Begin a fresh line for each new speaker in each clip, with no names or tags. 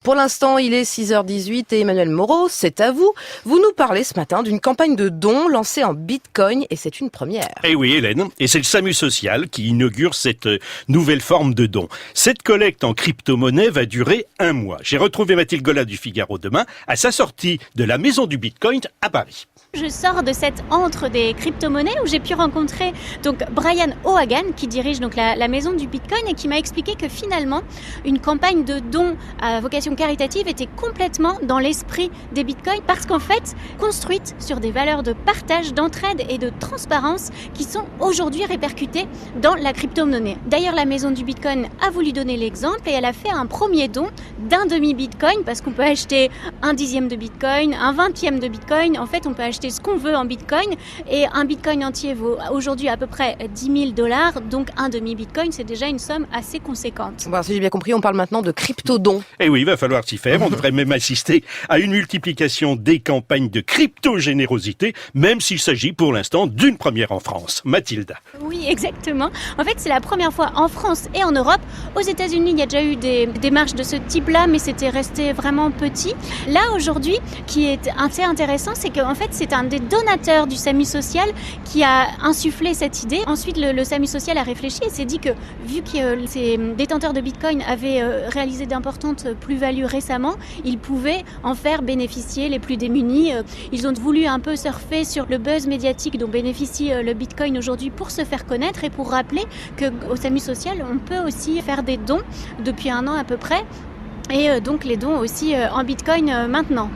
Pour l'instant, il est 6h18 et Emmanuel Moreau, c'est à vous. Vous nous parlez ce matin d'une campagne de dons lancée en Bitcoin et c'est une première.
Eh oui, Hélène, et c'est le SAMU social qui inaugure cette nouvelle forme de don. Cette collecte en crypto-monnaie va durer 1 mois. J'ai retrouvé Mathilde Gola du Figaro demain à sa sortie de la Maison du Bitcoin à Paris.
Je sors de cette antre des crypto-monnaies où j'ai pu rencontrer donc Brian O'Hagan qui dirige donc la maison du Bitcoin et qui m'a expliqué que finalement une campagne de dons à vocation caritative était complètement dans l'esprit des Bitcoins parce qu'en fait construite sur des valeurs de partage, d'entraide et de transparence qui sont aujourd'hui répercutées dans la crypto-monnaie. D'ailleurs, la maison du Bitcoin a voulu donner l'exemple et elle a fait un premier don d'un demi-Bitcoin parce qu'on peut acheter un dixième de Bitcoin, un vingtième de Bitcoin. En fait, on peut acheter ce qu'on veut en Bitcoin et un Bitcoin entier vaut aujourd'hui à peu près $10 000, donc un demi-Bitcoin, c'est déjà une somme assez conséquente.
Bon, si j'ai bien compris, on parle maintenant de crypto-dons.
Eh oui, il va falloir s'y faire. On devrait même assister à une multiplication des campagnes de crypto-générosité, même s'il s'agit pour l'instant d'une première en France. Mathilde.
Oui, exactement. En fait, c'est la première fois en France et en Europe. Aux États-Unis, il y a déjà eu des démarches de ce type-là, mais c'était resté vraiment petit. Là, aujourd'hui, qui est assez intéressant, c'est qu'en fait, c'est un des donateurs du SAMU social qui a insufflé cette idée. Ensuite, le SAMU social a réfléchi et s'est dit que, vu que ces détenteurs de Bitcoin avaient réalisé d'importantes plus-values récemment, ils pouvaient en faire bénéficier les plus démunis. Ils ont voulu un peu surfer sur le buzz médiatique dont bénéficie le Bitcoin aujourd'hui pour se faire connaître et pour rappeler qu'au SAMU social, on peut aussi faire des dons depuis 1 an à peu près. Et donc les dons aussi en Bitcoin maintenant.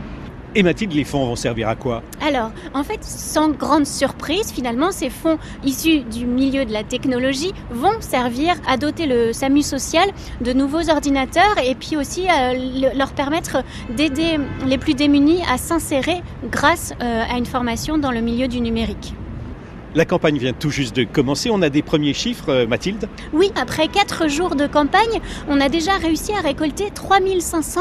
Et Mathilde, les fonds vont servir à quoi?
Alors, en fait, sans grande surprise, finalement, ces fonds issus du milieu de la technologie vont servir à doter le SAMU social de nouveaux ordinateurs et puis aussi leur permettre d'aider les plus démunis à s'insérer grâce à une formation dans le milieu du numérique.
La campagne vient tout juste de commencer. On a des premiers chiffres, Mathilde?
Oui, après 4 jours de campagne, on a déjà réussi à récolter 3500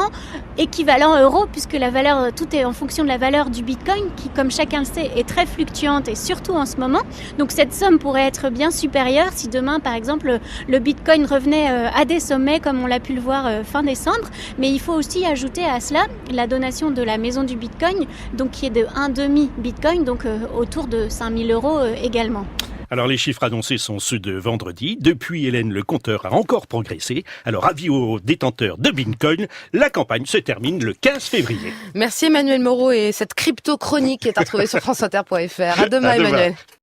équivalents euros, puisque la valeur, tout est en fonction de la valeur du Bitcoin, qui, comme chacun le sait, est très fluctuante et surtout en ce moment. Donc cette somme pourrait être bien supérieure si demain, par exemple, le Bitcoin revenait à des sommets, comme on l'a pu le voir fin décembre. Mais il faut aussi ajouter à cela la donation de la maison du Bitcoin, donc qui est de 1 demi-Bitcoin, donc autour de 5000 euros également.
Alors les chiffres annoncés sont ceux de vendredi. Depuis, Hélène, le compteur a encore progressé. Alors avis aux détenteurs de Bitcoin, la campagne se termine le 15 février.
Merci Emmanuel Moreau et cette crypto-chronique est à retrouver sur franceinter.fr. À demain, Emmanuel.